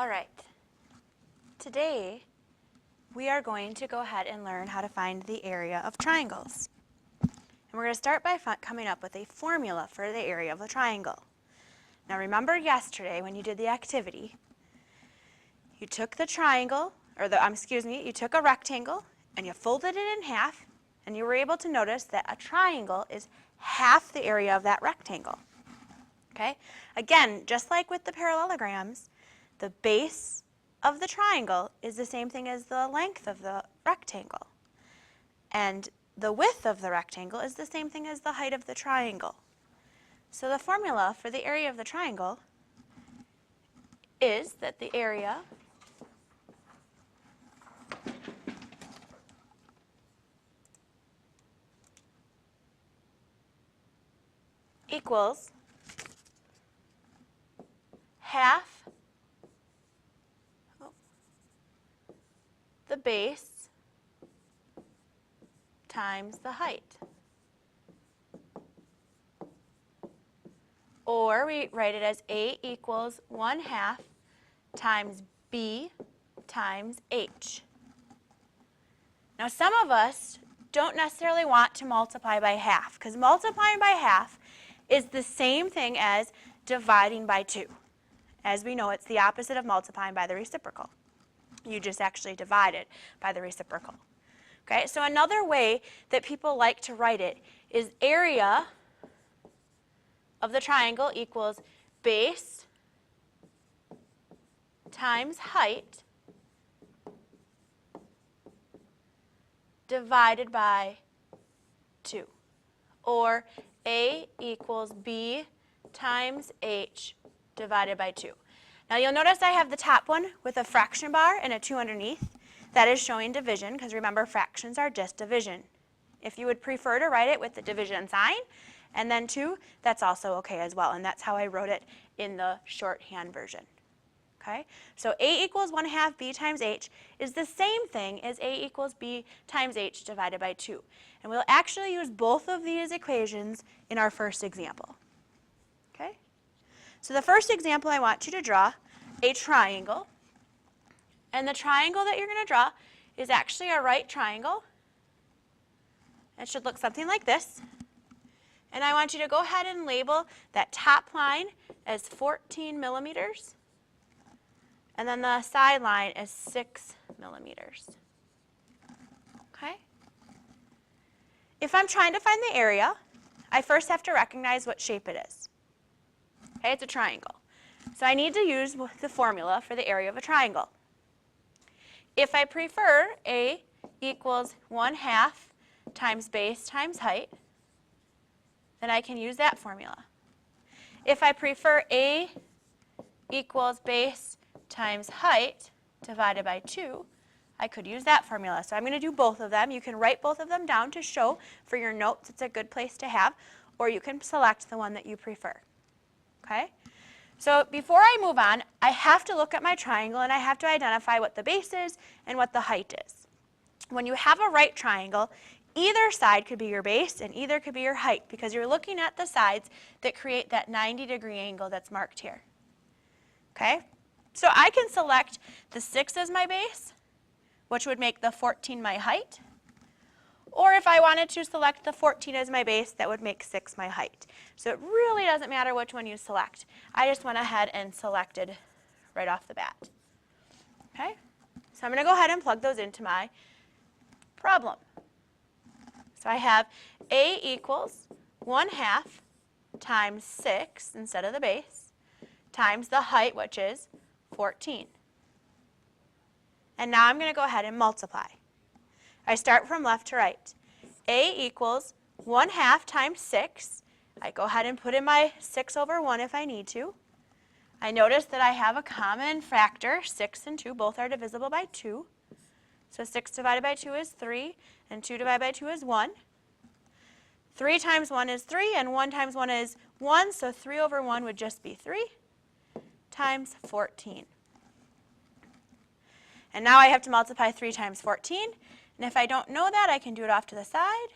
All right. Today, we are going to go ahead and learn how to find the area of triangles. And we're going to start by coming up with a formula for the area of a triangle. Now remember yesterday when you did the activity, you took the triangle, you took a rectangle and you folded it in half, and you were able to notice that a triangle is half the area of that rectangle. Okay? Again, just like with the parallelograms, the base of the triangle is the same thing as the length of the rectangle. And the width of the rectangle is the same thing as the height of the triangle. So the formula for the area of the triangle is that the area equals half the base times the height. Or we write it as A equals 1/2 times B times H. Now some of us don't necessarily want to multiply by half, because multiplying by half is the same thing as dividing by 2. As we know, it's the opposite of multiplying by the reciprocal. You just actually divide it by the reciprocal. Okay, so another way that people like to write it is area of the triangle equals base times height divided by 2. Or A equals B times H divided by 2. Now you'll notice I have the top one with a fraction bar and a 2 underneath. That is showing division, because remember, fractions are just division. If you would prefer to write it with the division sign and then 2, that's also okay as well, and that's how I wrote it in the shorthand version. Okay? So A equals 1/2 B times H is the same thing as A equals B times H divided by 2. And we'll actually use both of these equations in our first example. Okay? So the first example, I want you to draw a triangle. And the triangle that you're going to draw is actually a right triangle. It should look something like this. And I want you to go ahead and label that top line as 14 millimeters. And then the side line is 6 millimeters. Okay? If I'm trying to find the area, I first have to recognize what shape it is. Okay, it's a triangle. So I need to use the formula for the area of a triangle. If I prefer A equals 1/2 times base times height, then I can use that formula. If I prefer A equals base times height divided by 2, I could use that formula. So I'm going to do both of them. You can write both of them down to show for your notes. It's a good place to have, or you can select the one that you prefer. Okay? So before I move on, I have to look at my triangle and I have to identify what the base is and what the height is. When you have a right triangle, either side could be your base and either could be your height, because you're looking at the sides that create that 90-degree angle that's marked here. Okay? So I can select the 6 as my base, which would make the 14 my height. Or if I wanted to select the 14 as my base, that would make 6 my height. So it really doesn't matter which one you select. I just went ahead and selected right off the bat. Okay? So I'm going to go ahead and plug those into my problem. So I have A equals 1/2 times 6 instead of the base times the height, which is 14. And now I'm going to go ahead and multiply. I start from left to right. A equals 1/2 times 6. I go ahead and put in my 6 over 1 if I need to. I notice that I have a common factor. 6 and 2 both are divisible by 2. So 6 divided by 2 is 3, and 2 divided by 2 is 1. 3 times 1 is 3, and 1 times 1 is 1, so 3 over 1 would just be 3 times 14. And now I have to multiply 3 times 14. And if I don't know that, I can do it off to the side.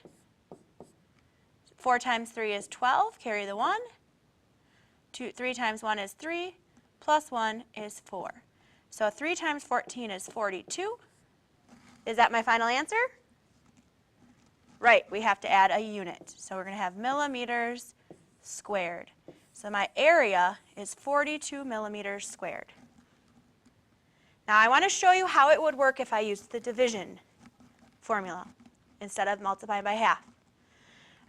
4 times 3 is 12, carry the 1. 3 times 1 is 3, plus 1 is 4. So 3 times 14 is 42. Is that my final answer? Right, we have to add a unit. So we're going to have millimeters squared. So my area is 42 millimeters squared. Now I want to show you how it would work if I used the division formula instead of multiplying by half.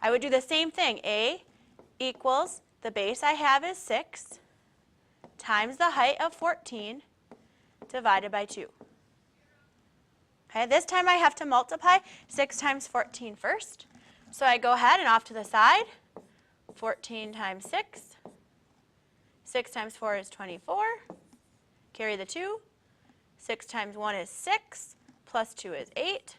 I would do the same thing. A equals, the base I have is 6, times the height of 14, divided by 2. Okay, this time I have to multiply 6 times 14 first. So I go ahead and off to the side, 14 times 6. 6 times 4 is 24. Carry the 2. 6 times 1 is 6, plus 2 is 8.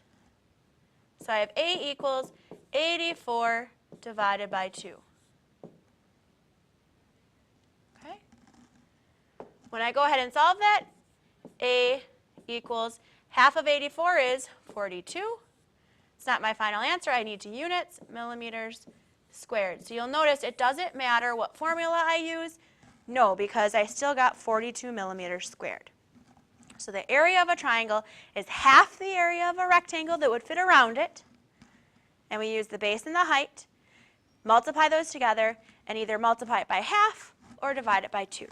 So I have A equals 84 divided by 2. Okay. When I go ahead and solve that, A equals half of 84 is 42. It's not my final answer. I need to units, millimeters squared. So you'll notice it doesn't matter what formula I use. No, because I still got 42 millimeters squared. So the area of a triangle is half the area of a rectangle that would fit around it. And we use the base and the height, multiply those together, and either multiply it by half or divide it by 2.